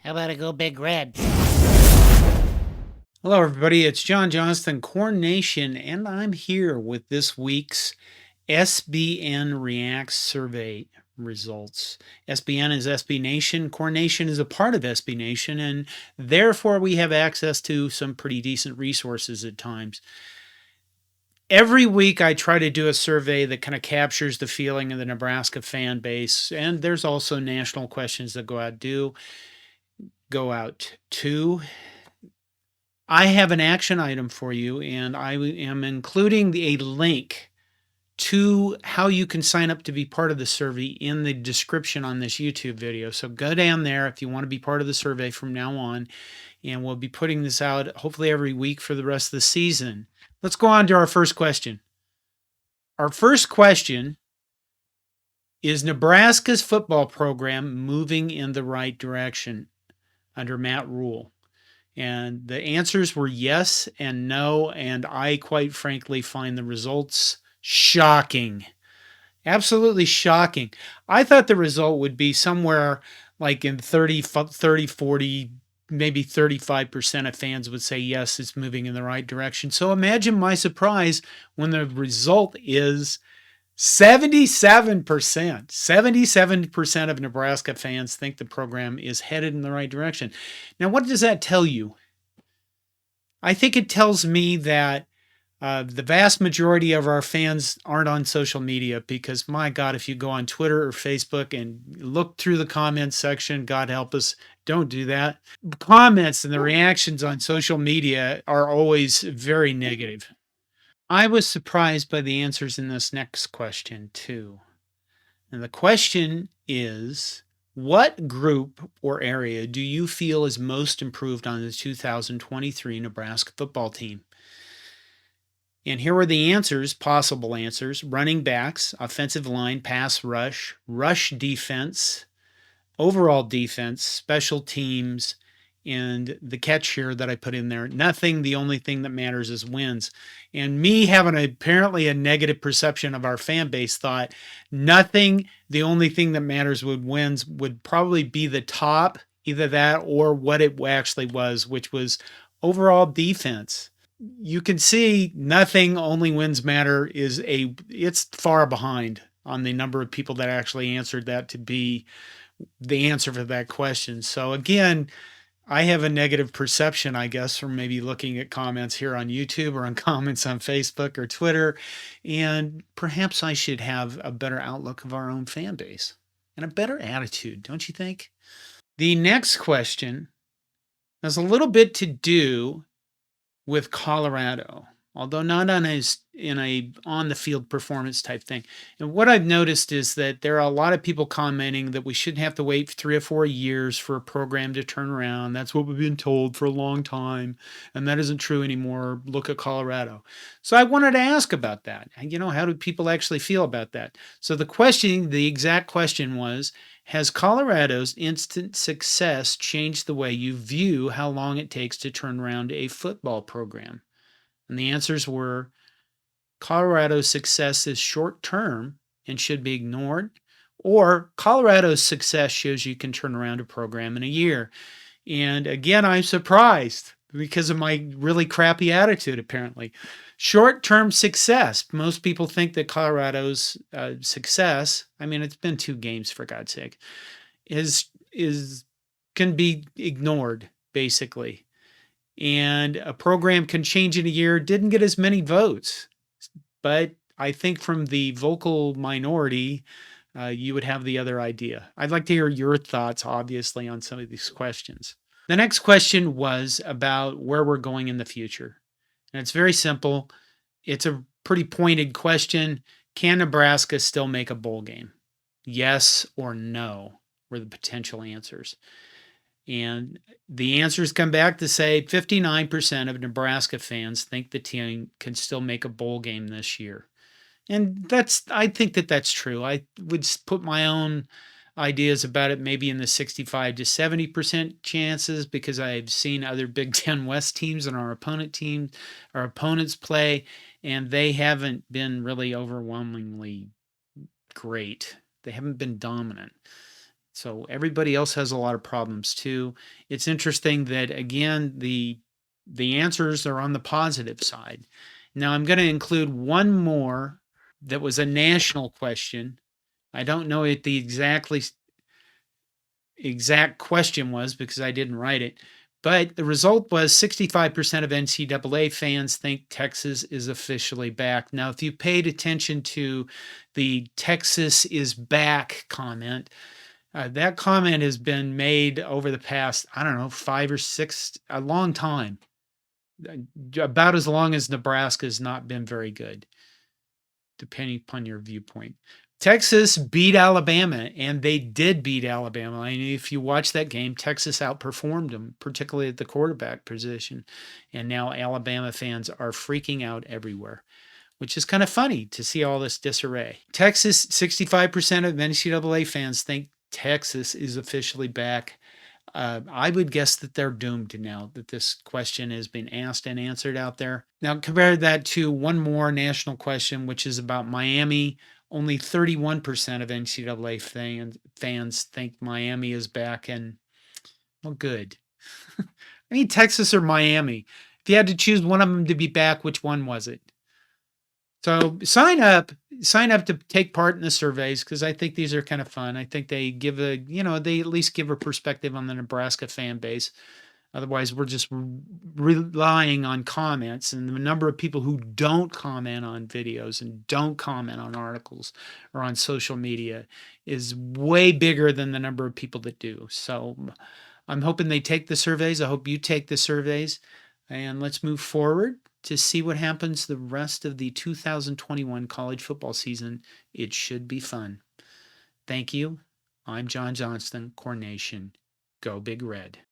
How about I go Big Red? Hello, everybody. It's John Johnston, CornNation, and I'm here with this week's SBN Reacts survey results. SBN is SB Nation. CornNation is a part of SB Nation, and therefore we have access to some pretty decent resources at times. Every week I try to do a survey that kind of captures the feeling of the Nebraska fan base, and there's also national questions that go out to. I have an action item for you, and I am including a link to how you can sign up to be part of the survey in the description on this YouTube video. So go down there if you want to be part of the survey from now on, and we'll be putting this out hopefully every week for the rest of the season. Let's go on to our first question. Our first question is Nebraska's football program moving in the right direction under Matt Rhule? And the answers were yes and no, and I quite frankly find the results shocking. Absolutely shocking. I thought the result would be somewhere like in 30, 40, maybe 35% of fans would say yes, it's moving in the right direction. So imagine my surprise when the result is 77%. 77% of Nebraska fans think the program is headed in the right direction. Now, what does that tell you? I think it tells me that the vast majority of our fans aren't on social media because, my God, if you go on Twitter or Facebook and look through the comments section, God help us, don't do that. Comments and the reactions on social media are always very negative. I was surprised by the answers in this next question, too. And the question is, what group or area do you feel is most improved on the 2023 Nebraska football team? And here are the answers, possible answers: running backs, offensive line, pass rush, rush defense, overall defense, special teams, and the catch here that I put in there: nothing. The only thing that matters is wins. And me having apparently a negative perception of our fan base thought nothing. The only thing that matters with wins would probably be the top, either that or what it actually was, which was overall defense. You can see nothing, only wins matter it's far behind on the number of people that actually answered that to be the answer for that question. So again, I have a negative perception, I guess, from maybe looking at comments here on YouTube or on comments on Facebook or Twitter. And perhaps I should have a better outlook of our own fan base and a better attitude, don't you think? The next question has a little bit to do with Colorado, although not in a on the field performance type thing. And what I've noticed is that there are a lot of people commenting that we shouldn't have to wait 3 or 4 years for a program to turn around. That's what we've been told for a long time, and that isn't true anymore. Look at Colorado. So I wanted to ask about that. How do people actually feel about that? So the exact question was, has Colorado's instant success changed the way you view how long it takes to turn around a football program? And the answers were, Colorado's success is short term and should be ignored, or Colorado's success shows you can turn around a program in a year. And again, I'm surprised because of my really crappy attitude, apparently. Short-term success. Most people think that Colorado's success, it's been 2 games for God's sake, can be ignored, basically. And a program can change in a year. Didn't get as many votes, but I think from the vocal minority, you would have the other idea. I'd like to hear your thoughts, obviously, on some of these questions. The next question was about where we're going in the future. And it's very simple. It's a pretty pointed question. Can Nebraska still make a bowl game? Yes or no were the potential answers. And the answers come back to say 59% of Nebraska fans think the team can still make a bowl game this year. And I think that that's true. I would put my own ideas about it maybe in the 65 to 70% chances because I've seen other Big Ten West teams and our opponents play, and they haven't been really overwhelmingly great. They haven't been dominant. So everybody else has a lot of problems too. It's interesting that again the answers are on the positive side. Now I'm going to include one more that was a national question. I don't know what the exact question was because I didn't write it. But the result was 65% of NCAA fans think Texas is officially back. Now, if you paid attention to the Texas is back comment, that comment has been made over the past, I don't know, 5 or 6, a long time, about as long as Nebraska has not been very good, depending upon your viewpoint. Texas beat Alabama, and they did beat Alabama. I mean, if you watch that game, Texas outperformed them, particularly at the quarterback position. And now Alabama fans are freaking out everywhere, which is kind of funny to see all this disarray. Texas, 65% of NCAA fans think Texas is officially back. I would guess that they're doomed now that this question has been asked and answered out there. Now, compare that to one more national question, which is about Miami. Only 31% of NCAA fans think Miami is back, and well, good. I mean, Texas or Miami. If you had to choose one of them to be back, which one was it? So sign up to take part in the surveys because I think these are kind of fun. I think they give they at least give a perspective on the Nebraska fan base. Otherwise, we're just relying on comments, and the number of people who don't comment on videos and don't comment on articles or on social media is way bigger than the number of people that do. So I'm hoping they take the surveys. I hope you take the surveys, and let's move forward to see what happens the rest of the 2021 college football season. It should be fun. Thank you. I'm John Johnston, CornNation. Go Big Red.